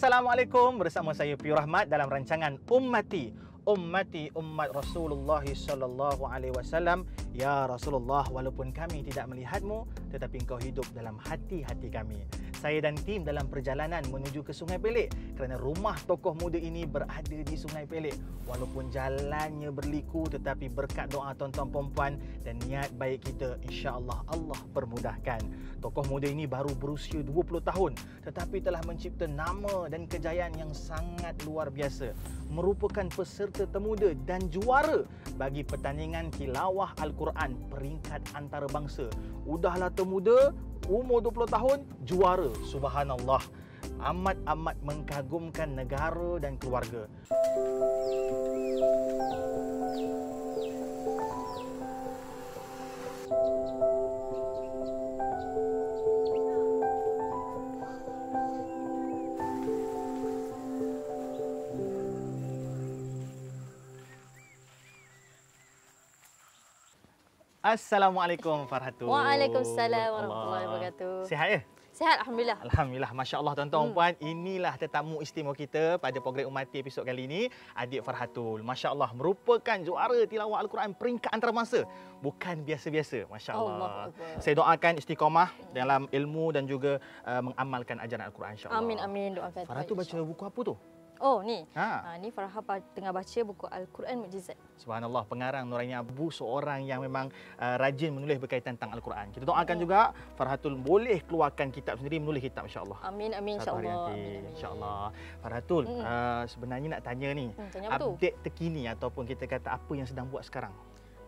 Assalamualaikum, bersama saya Piyu Rahmat dalam rancangan Ummati. Ummati, umat Rasulullah sallallahu alaihi wasallam. Ya Rasulullah, walaupun kami tidak melihatmu, tetapi engkau hidup dalam hati-hati kami. Saya dan tim dalam perjalanan menuju ke Sungai Pelik kerana rumah tokoh muda ini berada di Sungai Pelik. Walaupun jalannya berliku, tetapi berkat doa tuan-tuan perempuan dan niat baik kita, insya-Allah Allah permudahkan. Tokoh muda ini baru berusia 20 tahun tetapi telah mencipta nama dan kejayaan yang sangat luar biasa. Merupakan peserta termuda dan juara bagi pertandingan tilawah Al-Quran peringkat antarabangsa. Udahlah termuda, umur 20 tahun, juara. Subhanallah. Amat-amat mengagumkan negara dan keluarga. Assalamualaikum Farhatul. Waalaikumsalam warahmatullahi wabarakatuh. Sihat ya? Sihat, Alhamdulillah. Alhamdulillah, Masya Allah tuan-tuan puan. Inilah tetamu istimewa kita pada program Ummati episod kali ini, adik Farhatul. Masya Allah, merupakan juara tilawah Al-Quran peringkat antarabangsa. Bukan biasa-biasa, Masya Allah. Saya doakan istiqamah dalam ilmu dan juga mengamalkan ajaran Al-Quran, insya Allah. Amin, amin. Doakan. Farhatul baca buku apa tu? Oh, ni. Ni Farha tengah baca buku Al-Quran Mukjizat. Subhanallah, pengarang Nuraini Abu seorang yang memang rajin menulis berkaitan tentang Al-Quran. Kita doakan juga Farhatul boleh keluarkan kitab sendiri, menulis kitab insya-Allah. Amin, amin, insya-Allah. Insya-Allah. Farhatul, sebenarnya nak tanya ni, update terkini ataupun kita kata apa yang sedang buat sekarang?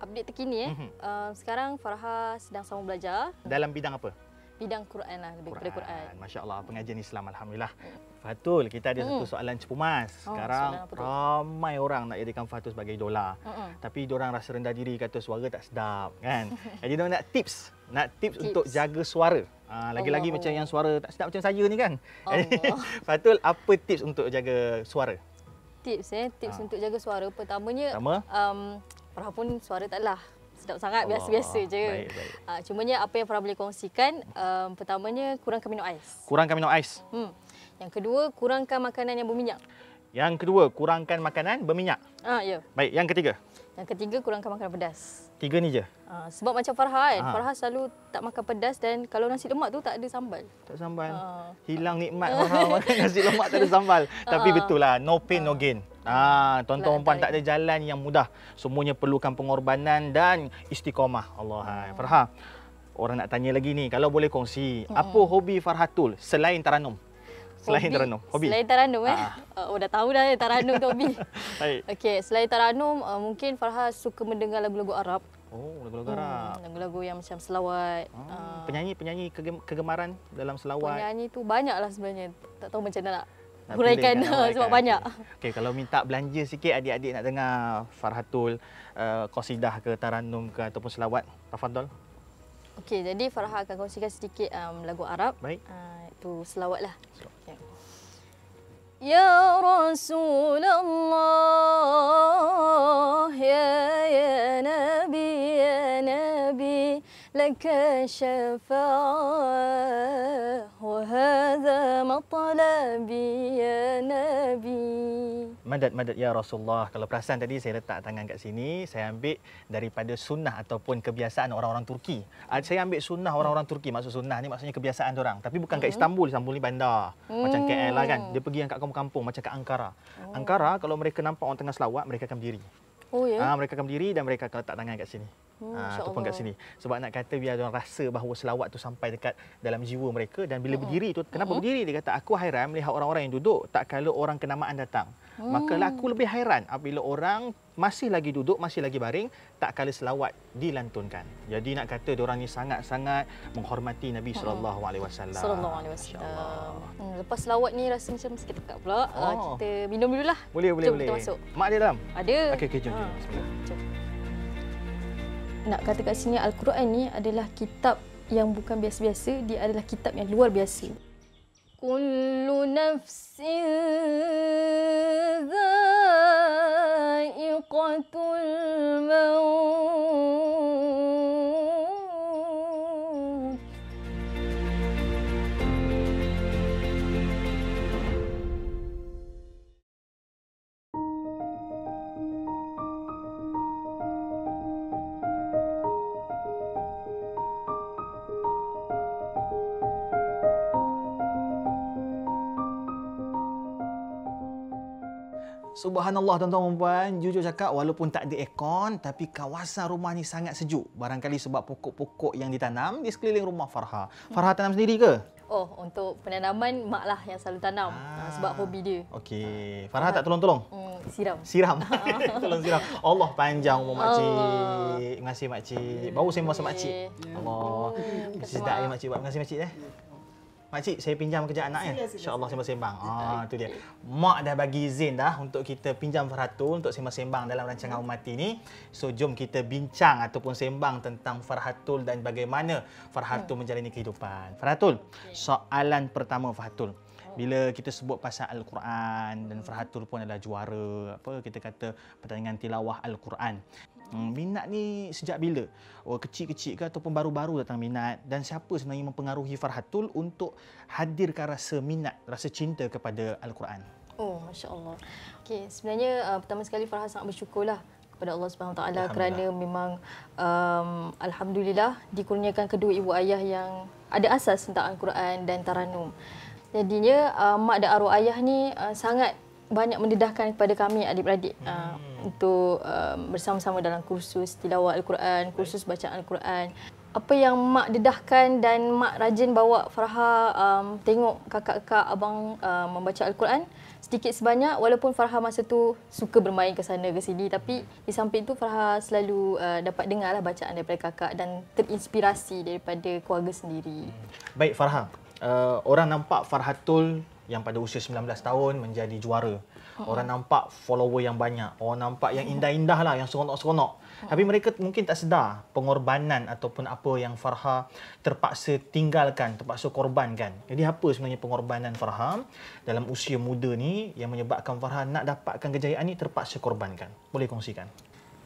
Update terkini sekarang Farha sedang sama belajar. Dalam bidang apa? Bidang Quran lah, lebih kepada Quran. Masya Allah, pengajian Islam, Alhamdulillah. Fatul, kita ada satu soalan cepu mas. Sekarang ramai orang nak jadikan Fatul sebagai idola. Tapi diorang rasa rendah diri, kata suara tak sedap, kan? Jadi diorang nak tips untuk jaga suara. Lagi-lagi macam yang suara tak sedap macam saya ni kan. Fatul, apa tips untuk jaga suara? Tips untuk jaga suara. Pertamanya, Farha pun suara taklah sedap sangat, biasa-biasa je. Cumanya apa yang Farha boleh kongsikan, pertamanya kurangkan minum ais. Kurangkan minum ais. Yang kedua, kurangkan makanan yang berminyak. Yang kedua, kurangkan makanan berminyak. Ya. Baik, yang ketiga? Yang ketiga, kurangkan makanan pedas. 3 ni je? Sebab macam Farha kan, Farha selalu tak makan pedas dan kalau nasi lemak tu tak ada sambal. Tak sambal. Hilang nikmat Farha makan nasi lemak tak ada sambal. Tapi betul lah, no pain no gain. Tuan-tuan puan tak ada jalan yang mudah. Semuanya perlukan pengorbanan dan istiqamah. Allah. Farha, orang nak tanya lagi ni, kalau boleh kongsi, apa hobi Farhatul selain taranum? Selain taranum, hobi? Selain taranum dah tahu dah taranum tu hobi. Baik. Okey, selain taranum mungkin Farha suka mendengar lagu-lagu Arab. Oh, lagu-lagu Arab. Lagu-lagu yang macam selawat. Penyanyi kegemaran dalam selawat. Penyanyi tu banyaklah sebenarnya. Tak tahu macam mana nak huraikan sebab banyak. Okey, kalau minta belanja sikit adik-adik nak dengar Farhatul qasidah ke taranum ke ataupun selawat, tafadhal. Okey, jadi Farha akan kongsikan sedikit lagu Arab. Baik. Itu selawatlah. Ya Rasulullah, ya Nabi, laka syafa'ah wa hadha matlabi ya Nabi. Madad ya Rasulullah. Kalau perasan tadi saya letak tangan kat sini, saya ambil daripada sunnah ataupun kebiasaan orang-orang Turki. Saya ambil sunnah orang-orang Turki, maksud sunnah ni maksudnya kebiasaan orang. Tapi bukan kat Istanbul, Istanbul ni bandar. Macam KL lah kan. Dia pergi yang kat kampung-kampung macam kat Ankara. Ankara kalau mereka nampak orang tengah selawat, mereka akan berdiri. Oh ya. Mereka akan berdiri dan mereka akan letak tangan kat sini. Ataupun kat sini. Sebab nak kata biar orang rasa bahawa selawat tu sampai dekat dalam jiwa mereka. Dan bila berdiri tu, kenapa berdiri? Dia kata, aku hairan melihat orang-orang yang duduk tak kala orang kenamaan datang. Maka aku lebih hairan apabila orang masih lagi duduk, masih lagi baring, tak kala selawat dilantunkan. Jadi nak kata diorang ni sangat-sangat menghormati Nabi sallallahu alaihi wasallam. Lepas selawat ni rasa macam sikit tekak pula. Kita minum dululah. Boleh. Kita masuk. Mak ada dalam? Ada. Okey, jom. Bismillah. Jom. Nak kata kat sini Al-Quran ni adalah kitab yang bukan biasa-biasa, dia adalah kitab yang luar biasa. Kullu nafsin dha'iqatul maut. Subhanallah tuan-tuan dan puan, jujur cakap walaupun tak ada aircon tapi kawasan rumah ni sangat sejuk. Barangkali sebab pokok-pokok yang ditanam di sekeliling rumah Farha. Farha tanam sendiri ke? Oh, untuk penanaman mak lah yang selalu tanam sebab hobi dia. Okey. Farha tak tolong-tolong? Siram. Siram. Tolong siram. Allah panjang umur makcik. Terima kasih makcik. Baru saya masa makcik. Allah. Sedap ya makcik buat. Terima kasih makcik Makcik, saya pinjam kerja anak ya. InsyaAllah sembang-sembang. Itu dia. Mak dah bagi izin dah untuk kita pinjam Farhatul untuk sembang-sembang dalam rancangan Ummati ni. So, jom kita bincang ataupun sembang tentang Farhatul dan bagaimana Farhatul menjalani kehidupan. Farhatul, soalan pertama Farhatul. Bila kita sebut pasal Al-Quran dan Farhatul pun adalah juara kita kata pertandingan tilawah Al-Quran. Minat ni sejak bila? Kecil-kecil ke ataupun baru-baru datang minat? Dan siapa sebenarnya mempengaruhi Farhatul untuk hadirkan rasa minat, rasa cinta kepada Al-Quran? Oh, Masya Allah. Okay, sebenarnya pertama sekali Farha sangat bersyukurlah kepada Allah Subhanahu Wa Taala kerana memang alhamdulillah dikurniakan kedua ibu ayah yang ada asas tentang Al-Quran dan taranum. Jadinya mak dan arwah ayah ni sangat banyak mendedahkan kepada kami adik-beradik untuk bersama-sama dalam kursus tilawah Al-Quran, kursus bacaan Al-Quran. Apa yang mak dedahkan dan mak rajin bawa Farha tengok kakak-kakak abang membaca Al-Quran sedikit sebanyak, walaupun Farha masa tu suka bermain ke sana ke sini, tapi di samping itu Farha selalu dapat dengarlah bacaan daripada kakak dan terinspirasi daripada keluarga sendiri. Baik Farha, orang nampak Farhatul yang pada usia 19 tahun menjadi juara. Orang nampak follower yang banyak. Orang nampak yang indah-indah lah, yang seronok-seronok. Tapi mereka mungkin tak sedar pengorbanan ataupun apa yang Farha terpaksa tinggalkan, terpaksa korbankan. Jadi apa sebenarnya pengorbanan Farha dalam usia muda ni yang menyebabkan Farha nak dapatkan kejayaan ni terpaksa korbankan? Boleh kongsikan?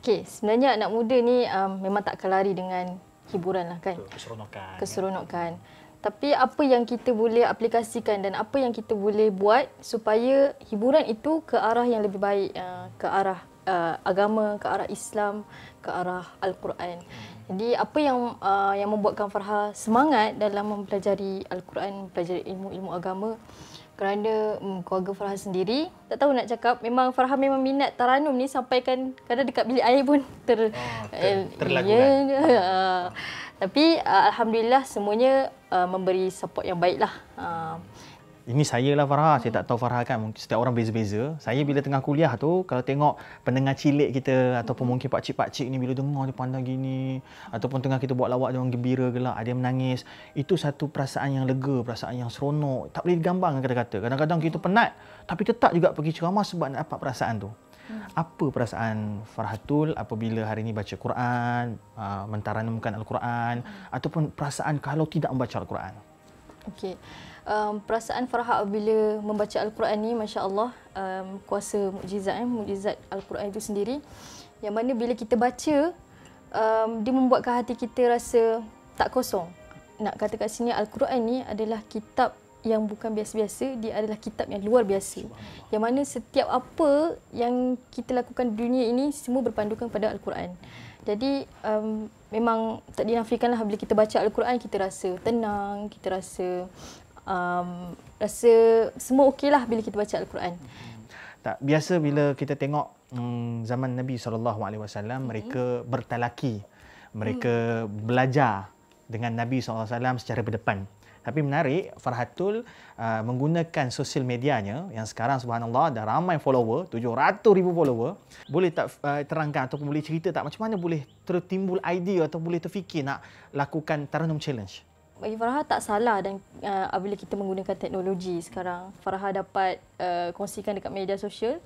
Okey, sebenarnya anak muda ni memang tak akan lari dengan hiburan lah kan. Keseronokan. Keseronokan. Tapi apa yang kita boleh aplikasikan dan apa yang kita boleh buat supaya hiburan itu ke arah yang lebih baik, ke arah agama, ke arah Islam, ke arah Al-Quran. Jadi apa yang membuatkan Farha semangat dalam mempelajari Al-Quran, mempelajari ilmu-ilmu agama, kerana keluarga Farha sendiri, tak tahu nak cakap, memang Farha memang minat taranum ni sampai kan kadang dekat bilik air pun terlakukan. Tapi alhamdulillah semuanya memberi support yang baiklah. Ini saya lah Farha, saya tak tahu Farha kan, setiap orang beza-beza. Saya bila tengah kuliah tu, kalau tengok pendengar cilik kita ataupun mungkin pakcik-pakcik ni bila dengar dia pandang gini, ataupun tengah kita buat lawak dia orang gembira gelak, ada yang menangis, itu satu perasaan yang lega, perasaan yang seronok, tak boleh digambarkan kata-kata. Kadang-kadang kita penat tapi tetap juga pergi ceramah sebab nak dapat perasaan tu. Apa perasaan Farhatul apabila hari ini baca Quran, mentaranumkan Al-Quran, ataupun perasaan kalau tidak membaca Al-Quran? Okey. Perasaan Farha apabila membaca Al-Quran ni, Masya Allah, kuasa mukjizat Al-Quran itu sendiri, yang mana bila kita baca, dia membuatkan hati kita rasa tak kosong. Nak kata kat sini, Al-Quran ni adalah kitab yang bukan biasa-biasa, dia adalah kitab yang luar biasa. Yang mana setiap apa yang kita lakukan di dunia ini, semua berpandukan pada Al-Quran. Jadi, memang tak dinafikanlah bila kita baca Al-Quran, kita rasa tenang, kita rasa semua okeylah bila kita baca Al-Quran. Tak biasa bila kita tengok zaman Nabi SAW, mereka bertalaki, mereka belajar dengan Nabi SAW secara berdepan. Tapi menarik, Farhatul menggunakan sosial medianya yang sekarang subhanallah dah ramai follower, 700,000 follower. Boleh tak terangkan ataupun boleh cerita tak macam mana boleh tertimbul idea atau boleh terfikir nak lakukan Taranum Challenge? Bagi Farha tak salah, dan apabila kita menggunakan teknologi sekarang, Farha dapat kongsikan dekat media sosial,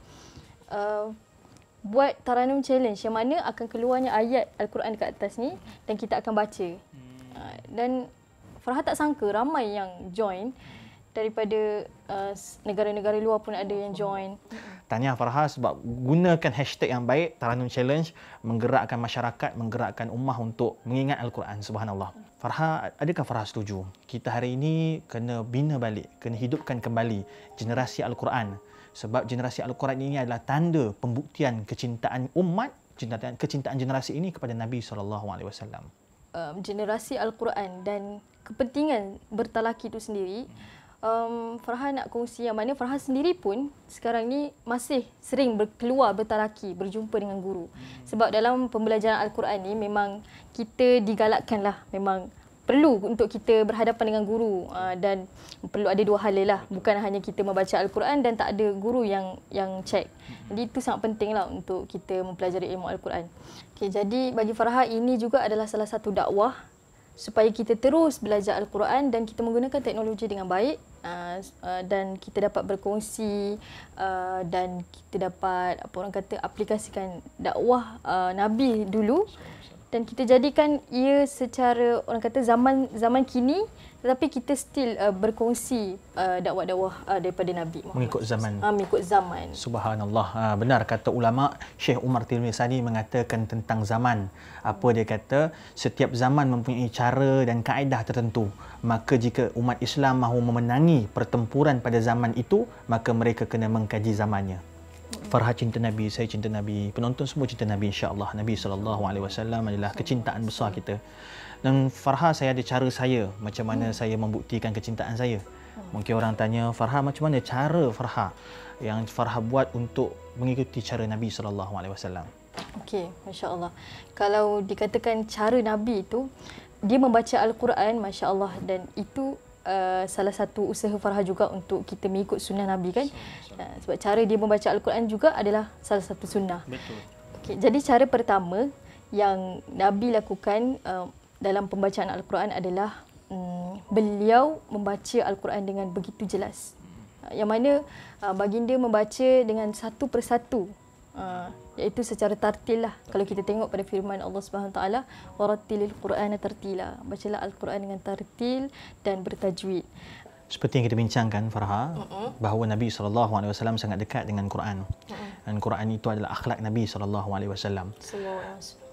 buat Taranum Challenge yang mana akan keluarnya ayat Al-Quran dekat atas ni dan kita akan baca. Dan Farha tak sangka ramai yang join, daripada negara-negara luar pun ada yang join. Tahniah Farha sebab gunakan hashtag yang baik, Taranum Challenge, menggerakkan masyarakat, menggerakkan ummah untuk mengingat Al-Quran, subhanallah. Farha, adakah Farha setuju kita hari ini kena bina balik, kena hidupkan kembali generasi Al-Quran? Sebab generasi Al-Quran ini adalah tanda pembuktian kecintaan umat, kecintaan generasi ini kepada Nabi SAW. Generasi Al-Quran dan kepentingan bertalaki itu sendiri, Farha nak kongsi yang mana Farha sendiri pun sekarang ni masih sering bertalaki, berjumpa dengan guru. Sebab dalam pembelajaran Al-Quran ni memang kita digalakkanlah, memang perlu untuk kita berhadapan dengan guru, dan perlu ada dua hal lah, bukan hanya kita membaca Al-Quran dan tak ada guru yang cek. Jadi itu sangat pentinglah untuk kita mempelajari ilmu Al-Quran. Okay, jadi bagi Farha ini juga adalah salah satu dakwah supaya kita terus belajar Al-Quran dan kita menggunakan teknologi dengan baik, dan kita dapat berkongsi, dan kita dapat aplikasikan dakwah Nabi dulu, dan kita jadikan ia secara zaman kini, tetapi kita still berkongsi dakwah-dakwah daripada Nabi Muhammad. Mengikut zaman. Mengikut zaman. Subhanallah. Benar kata ulama, Syekh Umar Tirmizani mengatakan tentang zaman. Apa dia kata? Setiap zaman mempunyai cara dan kaedah tertentu. Maka jika umat Islam mahu memenangi pertempuran pada zaman itu, maka mereka kena mengkaji zamannya. Farha cinta Nabi, saya cinta Nabi, penonton semua cinta Nabi, insya-Allah. Nabi SAW adalah kecintaan besar kita. Dan Farha, saya ada cara saya macam mana saya membuktikan kecintaan saya. Mungkin orang tanya, Farha, macam mana cara Farha yang Farha buat untuk mengikuti cara Nabi SAW? Okey, masya-Allah. Kalau dikatakan cara Nabi itu, dia membaca Al-Quran, masya-Allah, dan itu salah satu usaha Farha juga untuk kita mengikut sunnah Nabi kan. Sebab cara dia membaca Al-Quran juga adalah salah satu sunnah. Betul. Okay, jadi cara pertama yang Nabi lakukan dalam pembacaan Al-Quran adalah beliau membaca Al-Quran dengan begitu jelas. Yang mana baginda membaca dengan satu persatu, iaitu secara tartil lah. Kalau kita tengok pada firman Allah Subhanahu Wa Taala, warattilil Qur'ana tartila, bacalah Al-Quran dengan tartil dan bertajwid. Seperti yang kita bincangkan, Farha, bahawa Nabi SAW sangat dekat dengan Quran. Dan Quran itu adalah akhlak Nabi SAW.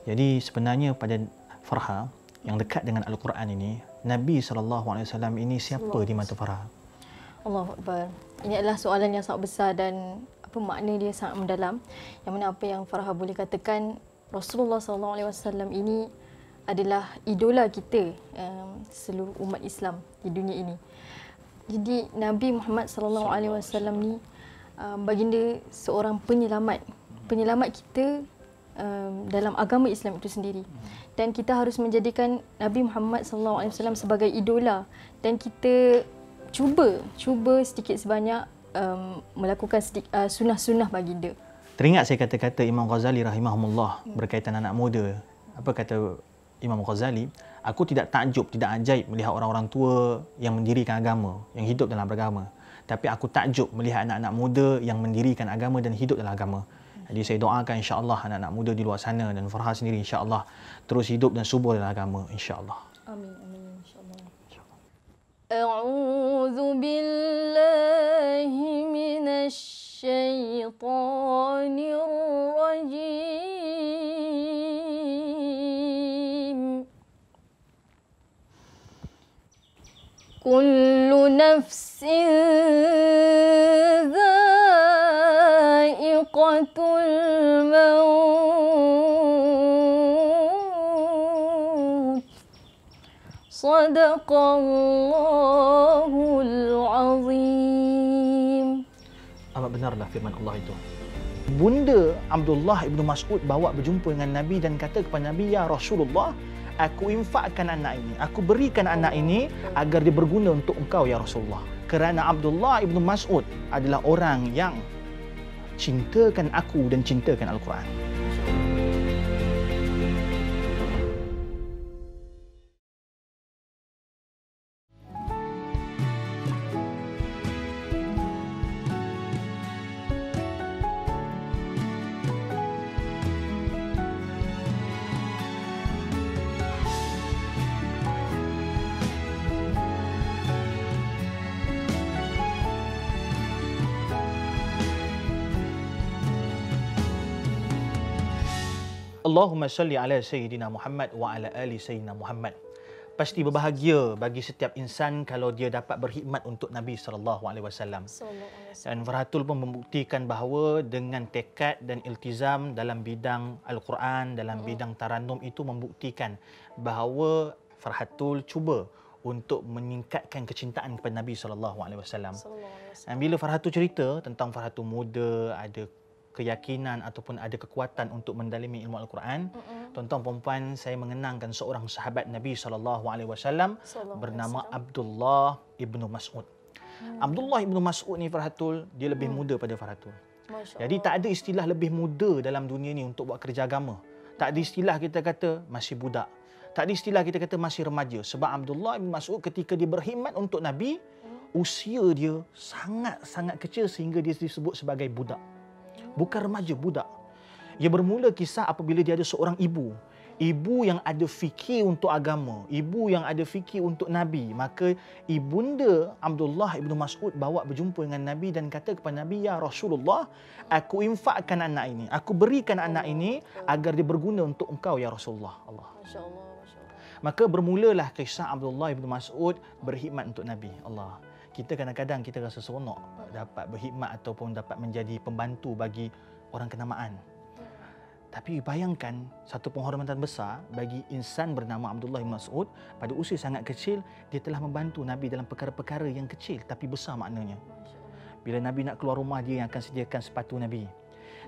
Jadi sebenarnya pada Farha, yang dekat dengan Al-Quran ini, Nabi SAW ini siapa di mata Farha? Allahu Akbar. Ini adalah soalan yang sangat besar dan makna dia sangat mendalam. Yang mana apa yang Farha boleh katakan, Rasulullah SAW ini adalah idola kita, seluruh umat Islam di dunia ini. Jadi Nabi Muhammad SAW ni baginda seorang penyelamat kita dalam agama Islam itu sendiri. Dan kita harus menjadikan Nabi Muhammad SAW sebagai idola, dan kita cuba sedikit sebanyak melakukan sunnah-sunnah baginda. Teringat saya kata-kata Imam Ghazali rahimahumullah berkaitan anak muda. Apa kata Imam Ghazali? Aku tidak takjub, tidak ajaib melihat orang-orang tua yang mendirikan agama, yang hidup dalam agama. Tapi aku takjub melihat anak-anak muda yang mendirikan agama dan hidup dalam agama. Jadi saya doakan insya-Allah anak-anak muda di luar sana dan Farha sendiri insya-Allah terus hidup dan subur dalam agama insya-Allah. Amin, amin, insya-Allah. A'udzu billahi minasy syaitanir rajim. Kullu nafsin dha'iqatul maut. Sadaqallahul azim. Amat benarlah firman Allah itu. Bunda Abdullah ibnu Mas'ud bawa berjumpa dengan Nabi dan kata kepada Nabi, ya Rasulullah, aku infakkan anak ini, aku berikan anak ini agar dia berguna untuk engkau ya Rasulullah. Kerana Abdullah ibnu Mas'ud adalah orang yang cintakan aku dan cintakan Al-Quran. Allahumma salli ala Sayyidina Muhammad wa ala ali Sayyidina Muhammad. Pasti berbahagia bagi setiap insan kalau dia dapat berkhidmat untuk Nabi SAW. Dan Farhatul pun membuktikan bahawa dengan tekad dan iltizam dalam bidang Al-Quran, dalam bidang tarannum itu membuktikan bahawa Farhatul cuba untuk meningkatkan kecintaan kepada Nabi SAW. Dan bila Farhatu cerita tentang Farhatu muda, ada keyakinan ataupun ada kekuatan untuk mendalimi ilmu Al-Quran, tuan-tuan perempuan, saya mengenangkan seorang sahabat Nabi SAW bernama Abdullah ibnu Mas'ud. Abdullah ibnu Mas'ud ni Farhatul, dia lebih muda pada Farhatul. Jadi tak ada istilah lebih muda dalam dunia ni untuk buat kerja agama. Tak ada istilah kita kata masih budak. Tak ada istilah kita kata masih remaja. Sebab Abdullah bin Mas'ud ketika dia berkhidmat untuk Nabi, usia dia sangat-sangat kecil sehingga dia disebut sebagai budak. Bukan remaja, budak. Ia bermula kisah apabila dia ada seorang ibu. Ibu yang ada fikir untuk agama. Ibu yang ada fikir untuk Nabi. Maka ibunda Abdullah bin Mas'ud bawa berjumpa dengan Nabi dan kata kepada Nabi, "Ya Rasulullah, aku infakkan anak ini. Aku berikan anak ini agar dia berguna untuk engkau, ya Rasulullah." Allah. Masya-Allah. Maka bermulalah kisah Abdullah bin Mas'ud berkhidmat untuk Nabi. Allah. Kita kadang-kadang kita rasa seronok dapat berkhidmat ataupun dapat menjadi pembantu bagi orang kenamaan. Tapi bayangkan satu penghormatan besar bagi insan bernama Abdullah bin Mas'ud, pada usia sangat kecil dia telah membantu Nabi dalam perkara-perkara yang kecil tapi besar maknanya. Bila Nabi nak keluar rumah, dia yang akan sediakan sepatu Nabi.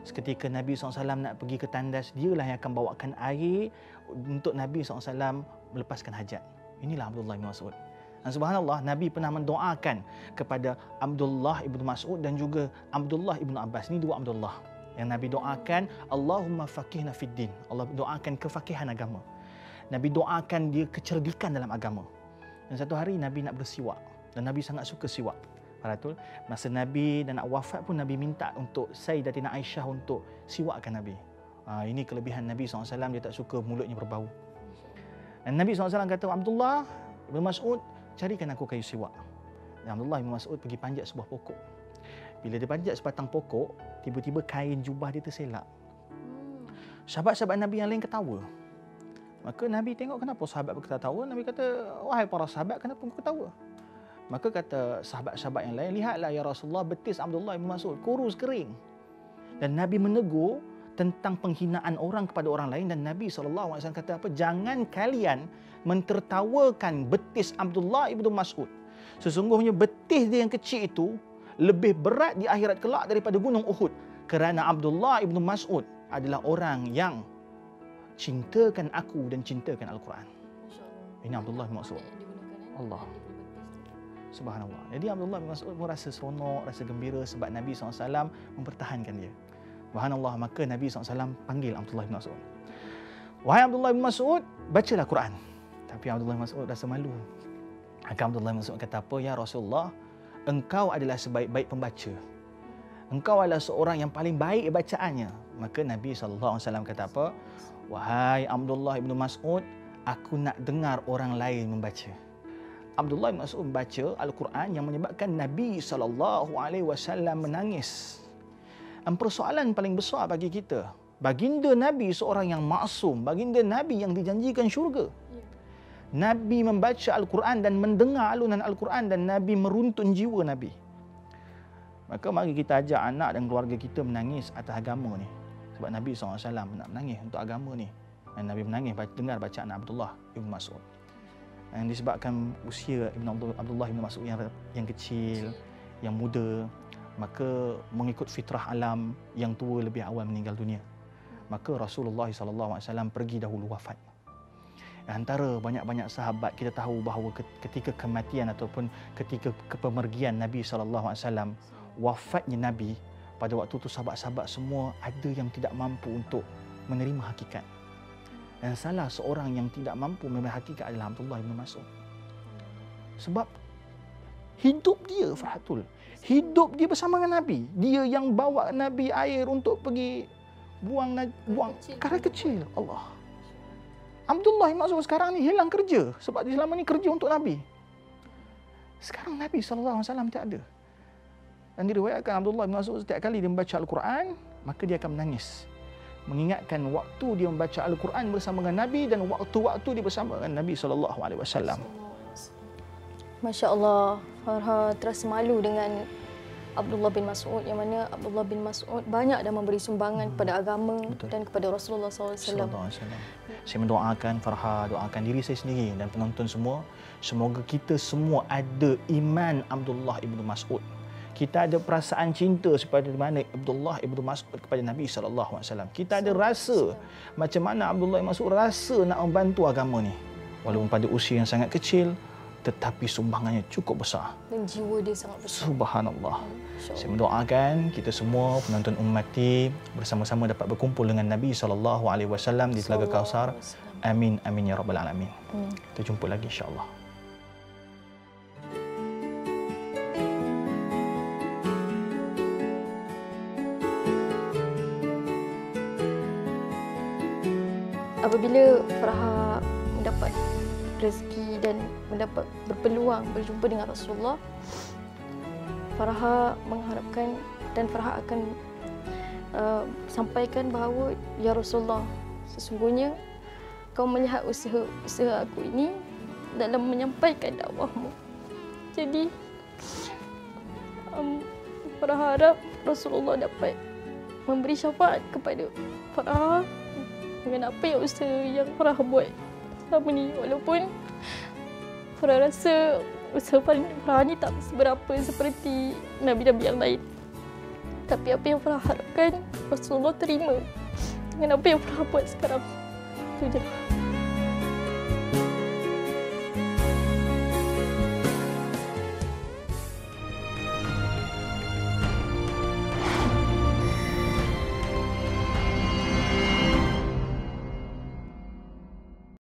Seketika Nabi SAW nak pergi ke tandas, dialah yang akan bawakan air untuk Nabi SAW melepaskan hajat. Inilah Abdullah bin Mas'ud. Dan subhanallah, Nabi pernah mendoakan kepada Abdullah ibnu Mas'ud dan juga Abdullah ibnu Abbas. Ini dua Abdullah yang Nabi doakan, Allahumma faqihna fid din. Allah doakan kefakihan agama. Nabi doakan dia kecerdikan dalam agama. Dan satu hari Nabi nak bersiwak. Dan Nabi sangat suka siwak. Betul? Masa Nabi dan nak wafat pun Nabi minta untuk Sayyidatina Aisyah untuk siwakkan Nabi. Ini kelebihan Nabi SAW, dia tak suka mulutnya berbau. Dan Nabi SAW kata, Abdullah bin Mas'ud, carikan aku kayu siwak. Dan Abdullah bin Mas'ud pergi panjat sebuah pokok. Bila dia panjat sebatang pokok, tiba-tiba kain jubah dia terselak. Sahabat-sahabat Nabi yang lain ketawa. Maka Nabi tengok kenapa sahabat berketawa. Nabi kata, wahai para sahabat, kenapa kau ketawa? Maka kata sahabat-sahabat yang lain, lihatlah ya Rasulullah, betis Abdullah bin Mas'ud kurus kering. Dan Nabi menegur tentang penghinaan orang kepada orang lain, dan Nabi SAW kata apa? Jangan kalian mentertawakan betis Abdullah bin Mas'ud. Sesungguhnya betis dia yang kecil itu lebih berat di akhirat kelak daripada gunung Uhud. Kerana Abdullah bin Mas'ud adalah orang yang cintakan aku dan cintakan Al-Quran. Ini Abdullah bin Mas'ud. Allah. Subhanallah. Jadi Abdullah bin Mas'ud pun rasa seronok, rasa gembira sebab Nabi SAW mempertahankan dia. Subhanallah. Maka Nabi SAW panggil Abdullah bin Mas'ud. Wahai Abdullah bin Mas'ud, bacalah Quran. Tapi Abdullah bin Mas'ud rasa malu. Maka Abdullah bin Mas'ud kata apa? Ya Rasulullah, engkau adalah sebaik-baik pembaca. Engkau adalah seorang yang paling baik bacaannya. Maka Nabi SAW kata apa? Wahai Abdullah bin Mas'ud, aku nak dengar orang lain membaca. Abdullah bin Mas'ud membaca Al-Quran yang menyebabkan Nabi SAW menangis. Dan persoalan paling besar bagi kita, baginda Nabi seorang yang maksum, baginda Nabi yang dijanjikan syurga. Nabi membaca Al-Quran dan mendengar alunan Al-Quran dan Nabi meruntun jiwa Nabi. Maka mari kita ajak anak dan keluarga kita menangis atas agama ni. Sebab Nabi SAW nak menangis untuk agama ni. Dan Nabi menangis dengar bacaan Abdullah bin Mas'ud. Dan disebabkan usia Abdullah bin Mas'ud yang kecil, yang muda, maka mengikut fitrah alam, yang tua lebih awal meninggal dunia. Maka Rasulullah SAW pergi dahulu wafat. Antara banyak-banyak sahabat, kita tahu bahawa ketika kematian ataupun ketika kepemergian Nabi SAW, wafatnya Nabi, pada waktu itu sahabat-sahabat semua ada yang tidak mampu untuk menerima hakikat. Dan salah seorang yang tidak mampu menerima hakikat adalah Abdullah bin Mas'ud. Sebab hidup dia, Farhatul, hidup dia bersama dengan Nabi. Dia yang bawa Nabi air untuk pergi buang perkara kecil. Allah. Abdullah bin Mas'ud sekarang ni hilang kerja sebab dia selama ni kerja untuk Nabi. Sekarang Nabi SAW tak ada. Dan diriwayatkan Abdullah bin Mas'ud setiap kali dia membaca Al-Quran, maka dia akan menangis. Mengingatkan waktu dia membaca Al-Quran bersama dengan Nabi dan waktu-waktu dia bersama dengan Nabi SAW. Masya Allah, Farha terasa malu dengan Abdullah bin Mas'ud, yang mana Abdullah bin Mas'ud banyak dah memberi sumbangan kepada agama dan kepada Rasulullah SAW. Saya mendoakan Farha, doakan diri saya sendiri dan penonton semua, semoga kita semua ada iman Abdullah ibnu Mas'ud. Kita ada perasaan cinta seperti mana Abdullah ibnu Mas'ud kepada Nabi SAW. Kita ada rasa macam mana Abdullah ibnu Mas'ud rasa nak membantu agama ni. Walaupun pada usia yang sangat kecil, tetapi sumbangannya cukup besar. Dan jiwa dia sangat besar. Subhanallah. Saya mendoakan kita semua penonton Ummati bersama-sama dapat berkumpul dengan Nabi SAW di Telaga Kausar. Amin, amin ya rabbal alamin. Kita jumpa lagi insya-Allah. Apabila Farha mendapat rezeki dan mendapat berpeluang berjumpa dengan Rasulullah, Farha mengharapkan dan Farha akan sampaikan bahawa, ya Rasulullah, sesungguhnya kau melihat usaha aku ini dalam menyampaikan dakwahmu. Jadi Farha harap Rasulullah dapat memberi syafaat kepada Farha dengan apa yang usaha yang Farha buat selama ni. Walaupun Farha rasa usaha Farha ni tak seberapa seperti Nabi-Nabi yang lain, tapi apa yang Farha harapkan Rasulullah terima dengan apa yang Farha buat sekarang. Itu je.